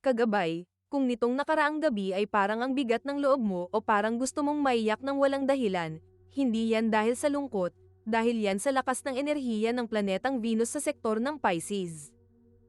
Kagabay, kung nitong nakaraang gabi ay parang ang bigat ng loob mo o parang gusto mong maiyak ng walang dahilan, hindi yan dahil sa lungkot, dahil yan sa lakas ng enerhiya ng planetang Venus sa sektor ng Pisces.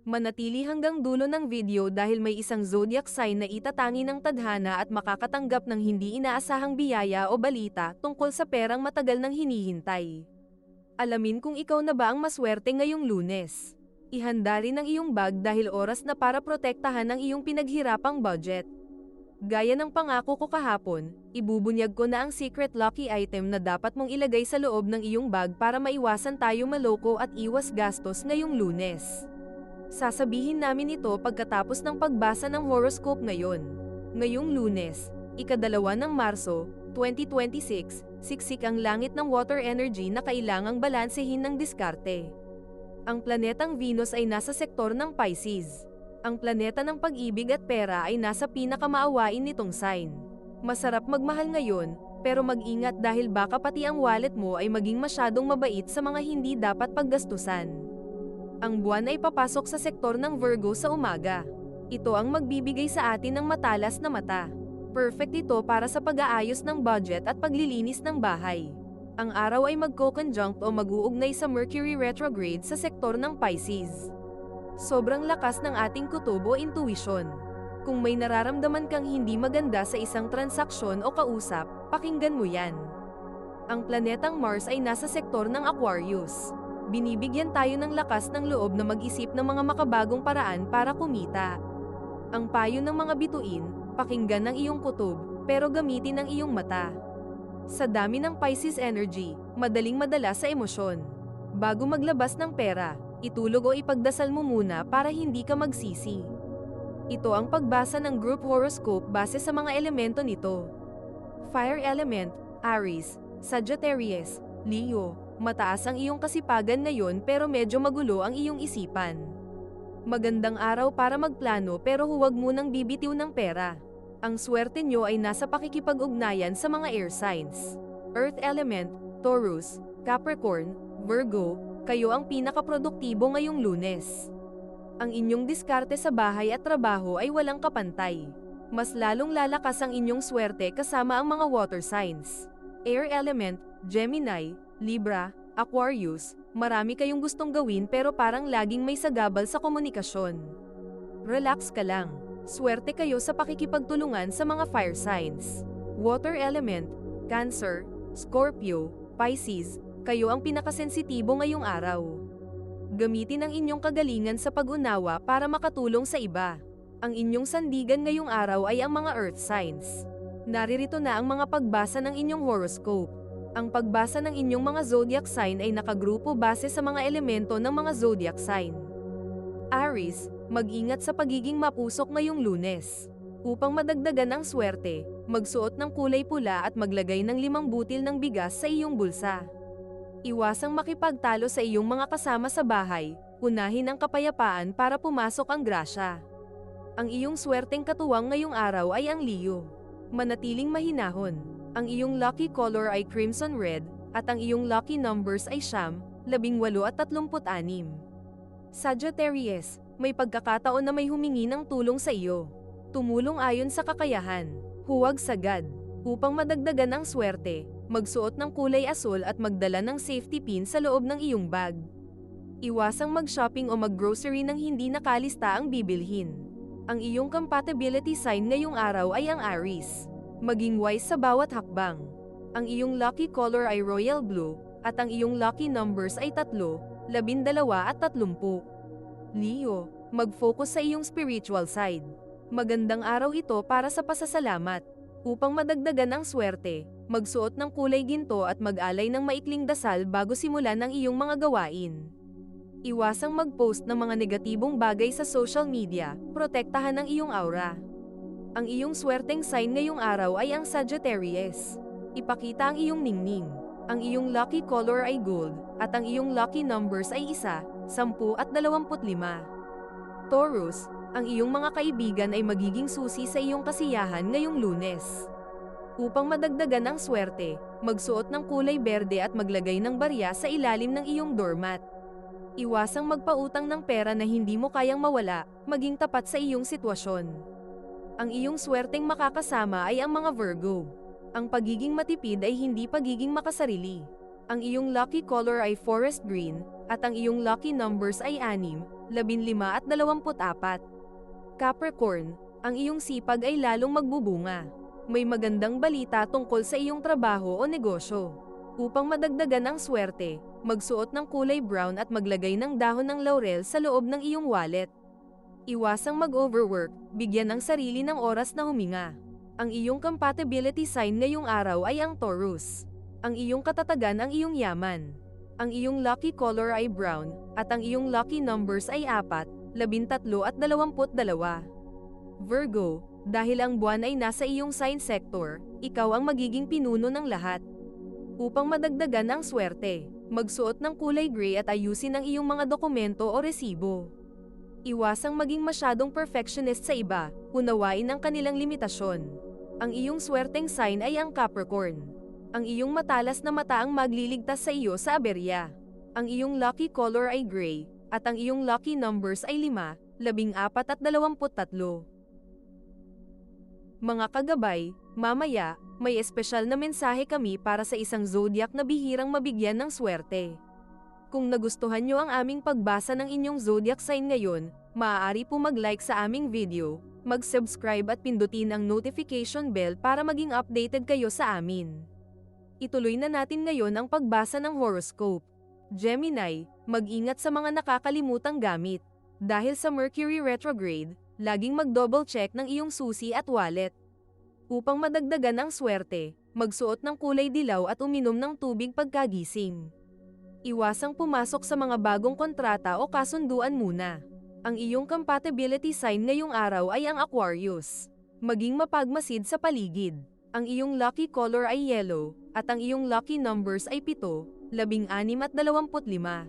Manatili hanggang dulo ng video dahil may isang zodiac sign na itatangi ng tadhana at makakatanggap ng hindi inaasahang biyaya o balita tungkol sa perang matagal nang hinihintay. Alamin kung ikaw na ba ang maswerte ngayong Lunes. Ihanda rin ang iyong bag dahil oras na para protektahan ang iyong pinaghirapang budget. Gaya ng pangako ko kahapon, ibubunyag ko na ang secret lucky item na dapat mong ilagay sa loob ng iyong bag para maiwasan tayo maloko at iwas gastos ngayong Lunes. Sasabihin namin ito pagkatapos ng pagbasa ng horoscope ngayon. Ngayong Lunes, ika-2 ng Marso, 2026, siksik ang langit ng water energy na kailangang balansehin ng diskarte. Ang planetang Venus ay nasa sektor ng Pisces. Ang planeta ng pag-ibig at pera ay nasa pinakamaawain nitong sign. Masarap magmahal ngayon, pero mag-ingat dahil baka pati ang wallet mo ay maging masyadong mabait sa mga hindi dapat paggastusan. Ang buwan ay papasok sa sektor ng Virgo sa umaga. Ito ang magbibigay sa atin ng matalas na mata. Perfect ito para sa pag-aayos ng budget at paglilinis ng bahay. Ang araw ay magko-conjunct o mag-uugnay sa Mercury retrograde sa sektor ng Pisces. Sobrang lakas ng ating kutob o intuition. Kung may nararamdaman kang hindi maganda sa isang transaksyon o kausap, pakinggan mo yan. Ang planetang Mars ay nasa sektor ng Aquarius. Binibigyan tayo ng lakas ng loob na mag-isip ng mga makabagong paraan para kumita. Ang payo ng mga bituin, pakinggan ang iyong kutob, pero gamitin ang iyong mata. Sa dami ng Pisces energy, madaling madala sa emosyon. Bago maglabas ng pera, itulog o ipagdasal mo muna para hindi ka magsisi. Ito ang pagbasa ng group horoscope base sa mga elemento nito. Fire element, Aries, Sagittarius, Leo, mataas ang iyong kasipagan ngayon pero medyo magulo ang iyong isipan. Magandang araw para magplano pero huwag munang bibitiw ng pera. Ang swerte nyo ay nasa pakikipag-ugnayan sa mga air signs. Earth element, Taurus, Capricorn, Virgo, kayo ang pinakaproduktibo ngayong Lunes. Ang inyong diskarte sa bahay at trabaho ay walang kapantay. Mas lalong lalakas ang inyong swerte kasama ang mga water signs. Air element, Gemini, Libra, Aquarius, marami kayong gustong gawin pero parang laging may sagabal sa komunikasyon. Relax ka lang. Swerte kayo sa pakikipagtulungan sa mga fire signs. Water element, Cancer, Scorpio, Pisces, kayo ang pinakasensitibo ngayong araw. Gamitin ang inyong kagalingan sa pag-unawa para makatulong sa iba. Ang inyong sandigan ngayong araw ay ang mga earth signs. Naririto na ang mga pagbasa ng inyong horoscope. Ang pagbasa ng inyong mga zodiac sign ay nakagrupo base sa mga elemento ng mga zodiac sign. Aries, mag-ingat sa pagiging mapusok ngayong Lunes. Upang madagdagan ang swerte, magsuot ng kulay pula at maglagay ng 5 butil ng bigas sa iyong bulsa. Iwasang makipagtalo sa iyong mga kasama sa bahay, unahin ang kapayapaan para pumasok ang grasya. Ang iyong swerteng katuwang ngayong araw ay ang Leo. Manatiling mahinahon. Ang iyong lucky color ay crimson red, at ang iyong lucky numbers ay 9, 18 at 36. Sagittarius, may pagkakataon na may humingi ng tulong sa iyo. Tumulong ayon sa kakayahan, huwag sagad. Upang madagdagan ang swerte, magsuot ng kulay asul at magdala ng safety pin sa loob ng iyong bag. Iwasang mag-shopping o mag-grocery nang hindi nakalista ang bibilhin. Ang iyong compatibility sign ngayong araw ay ang Aries. Maging wise sa bawat hakbang. Ang iyong lucky color ay royal blue, at ang iyong lucky numbers ay 3, 12 at 30. Leo, mag-focus sa iyong spiritual side. Magandang araw ito para sa pasasalamat. Upang madagdagan ang swerte, magsuot ng kulay ginto at mag-alay ng maikling dasal bago simulan ang iyong mga gawain. Iwasang mag-post ng mga negatibong bagay sa social media, protektahan ang iyong aura. Ang iyong swerteng sign ngayong araw ay ang Sagittarius. Ipakita ang iyong ningning. Ang iyong lucky color ay gold, at ang iyong lucky numbers ay 1, 10 at 25. Taurus, ang iyong mga kaibigan ay magiging susi sa iyong kasiyahan ngayong Lunes. Upang madagdagan ang swerte, magsuot ng kulay berde at maglagay ng barya sa ilalim ng iyong doormat. Iwasang magpautang ng pera na hindi mo kayang mawala, maging tapat sa iyong sitwasyon. Ang iyong swerteng makakasama ay ang mga Virgo. Ang pagiging matipid ay hindi pagiging makasarili. Ang iyong lucky color ay forest green, at ang iyong lucky numbers ay 6, 15 at 24. Capricorn, ang iyong sipag ay lalong magbubunga. May magandang balita tungkol sa iyong trabaho o negosyo. Upang madagdagan ang swerte, magsuot ng kulay brown at maglagay ng dahon ng laurel sa loob ng iyong wallet. Iwasang mag-overwork, bigyan ng sarili ng oras na huminga. Ang iyong compatibility sign ngayong araw ay ang Taurus. Ang iyong katatagan ang iyong yaman. Ang iyong lucky color ay brown, at ang iyong lucky numbers ay 4, 13 at 22. Virgo, dahil ang buwan ay nasa iyong sign sector, ikaw ang magiging pinuno ng lahat. Upang madagdagan ang swerte, magsuot ng kulay gray at ayusin ang iyong mga dokumento o resibo. Iwasang maging masyadong perfectionist sa iba, unawain ang kanilang limitasyon. Ang iyong swerteng sign ay ang Capricorn. Ang iyong matalas na mata ang magliligtas sa iyo sa aberya. Ang iyong lucky color ay gray, at ang iyong lucky numbers ay 5, 14 at 23. Mga kagabay, mamaya, may espesyal na mensahe kami para sa isang zodiac na bihirang mabigyan ng swerte. Kung nagustuhan nyo ang aming pagbasa ng inyong zodiac sign ngayon, maaari po mag-like sa aming video, mag-subscribe at pindutin ang notification bell para maging updated kayo sa amin. Ituloy na natin ngayon ang pagbasa ng horoscope. Gemini, mag-ingat sa mga nakakalimutang gamit. Dahil sa Mercury retrograde, laging mag-double check ng iyong susi at wallet. Upang madagdagan ang swerte, magsuot ng kulay dilaw at uminom ng tubig pagkagising. Iwasang pumasok sa mga bagong kontrata o kasunduan muna. Ang iyong compatibility sign ngayong araw ay ang Aquarius. Maging mapagmasid sa paligid. Ang iyong lucky color ay yellow, at ang iyong lucky numbers ay 7, 16 at 25.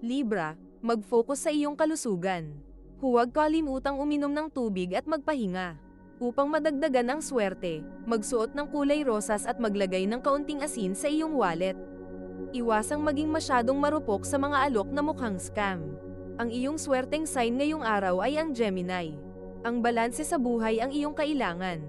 Libra, mag-focus sa iyong kalusugan. Huwag kalimutang uminom ng tubig at magpahinga. Upang madagdagan ang swerte, magsuot ng kulay rosas at maglagay ng kaunting asin sa iyong wallet. Iwasang maging masyadong marupok sa mga alok na mukhang scam. Ang iyong swerteng sign ngayong araw ay ang Gemini. Ang balanse sa buhay ang iyong kailangan.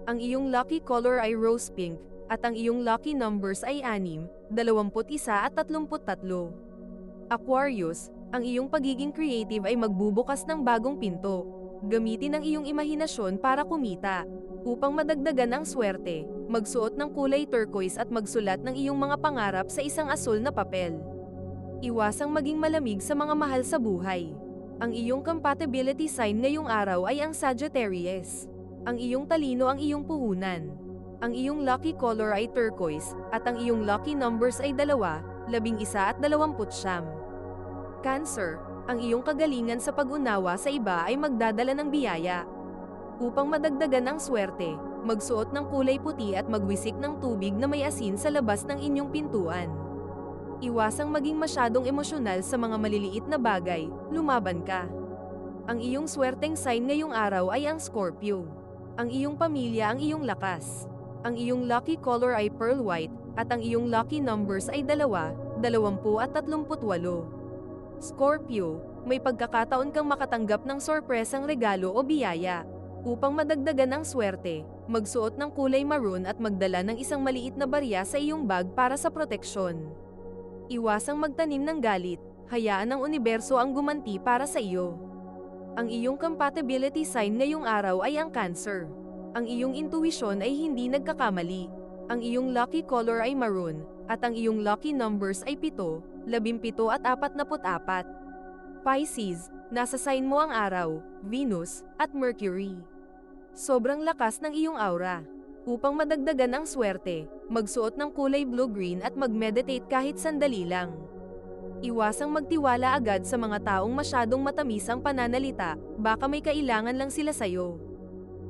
Ang iyong lucky color ay rose pink, at ang iyong lucky numbers ay 6, 21 at 33. Aquarius, ang iyong pagiging creative ay magbubukas ng bagong pinto. Gamitin ang iyong imahinasyon para kumita. Upang madagdagan ang swerte, magsuot ng kulay turquoise at magsulat ng iyong mga pangarap sa isang asul na papel. Iwasang maging malamig sa mga mahal sa buhay. Ang iyong compatibility sign ngayong araw ay ang Sagittarius. Ang iyong talino ang iyong puhunan. Ang iyong lucky color ay turquoise, at ang iyong lucky numbers ay 2, 11 at 20. Cancer, ang iyong kagalingan sa pag-unawa sa iba ay magdadala ng biyaya. Upang madagdagan ang swerte, magsuot ng kulay puti at magwisik ng tubig na may asin sa labas ng inyong pintuan. Iwasang maging masyadong emosyonal sa mga maliliit na bagay, lumaban ka. Ang iyong swerteng sign ngayong araw ay ang Scorpio. Ang iyong pamilya ang iyong lakas. Ang iyong lucky color ay pearl white, at ang iyong lucky numbers ay 2, 20 at 38. Scorpio, may pagkakataon kang makatanggap ng sorpresang regalo o biyaya. Upang madagdagan ang swerte, magsuot ng kulay maroon at magdala ng isang maliit na barya sa iyong bag para sa proteksyon. Iwasang magtanim ng galit, hayaan ang universo ang gumanti para sa iyo. Ang iyong compatibility sign ngayong araw ay ang Cancer. Ang iyong intuition ay hindi nagkakamali. Ang iyong lucky color ay maroon, at ang iyong lucky numbers ay 7, 17 at 44. Pisces, nasa sign mo ang araw, Venus, at Mercury. Sobrang lakas ng iyong aura. Upang madagdagan ang swerte, magsuot ng kulay blue-green at mag-meditate kahit sandali lang. Iwasang magtiwala agad sa mga taong masyadong matamis ang pananalita, baka may kailangan lang sila sayo.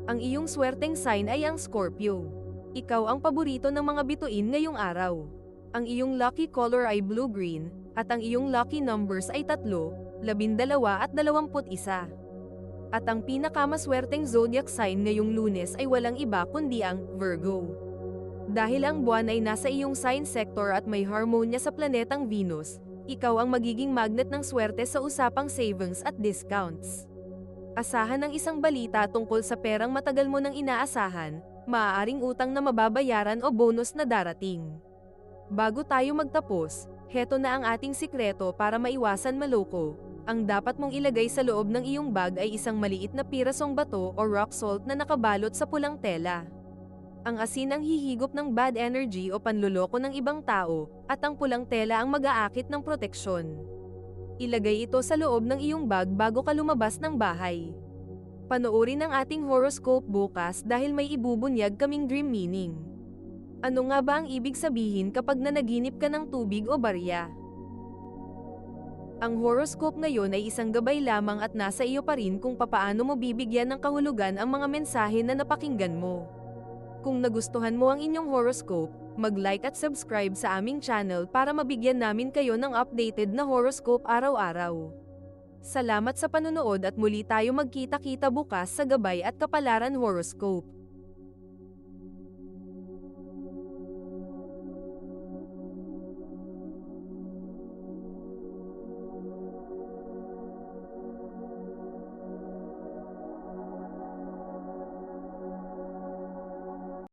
Ang iyong swerteng sign ay ang Scorpio. Ikaw ang paborito ng mga bituin ngayong araw. Ang iyong lucky color ay blue-green, at ang iyong lucky numbers ay 3, 12 at 21. At ang pinakamaswerteng zodiac sign ngayong Lunes ay walang iba kundi ang Virgo. Dahil ang buwan ay nasa iyong sign sector at may harmonya sa planetang Venus, Ikaw ang magiging magnet ng swerte sa usapang savings at discounts. Asahan ng isang balita tungkol sa perang matagal mo nang inaasahan, maaaring utang na mababayaran o bonus na darating. Bago tayo magtapos, heto na ang ating sikreto para maiwasan maloko. Ang dapat mong ilagay sa loob ng iyong bag ay isang maliit na pirasong bato o rock salt na nakabalot sa pulang tela. Ang asin ang hihigop ng bad energy o panloloko ng ibang tao, at ang pulang tela ang mag-aakit ng proteksyon. Ilagay ito sa loob ng iyong bag bago ka lumabas ng bahay. Panoorin ang ating horoscope bukas dahil may ibubunyag kaming dream meaning. Ano nga ba ang ibig sabihin kapag nanaginip ka ng tubig o barya? Ang horoscope ngayon ay isang gabay lamang at nasa iyo pa rin kung papaano mo bibigyan ng kahulugan ang mga mensahe na napakinggan mo. Kung nagustuhan mo ang inyong horoscope, mag-like at subscribe sa aming channel para mabigyan namin kayo ng updated na horoscope araw-araw. Salamat sa panonood at muli tayo magkita-kita bukas sa Gabay at Kapalaran Horoscope.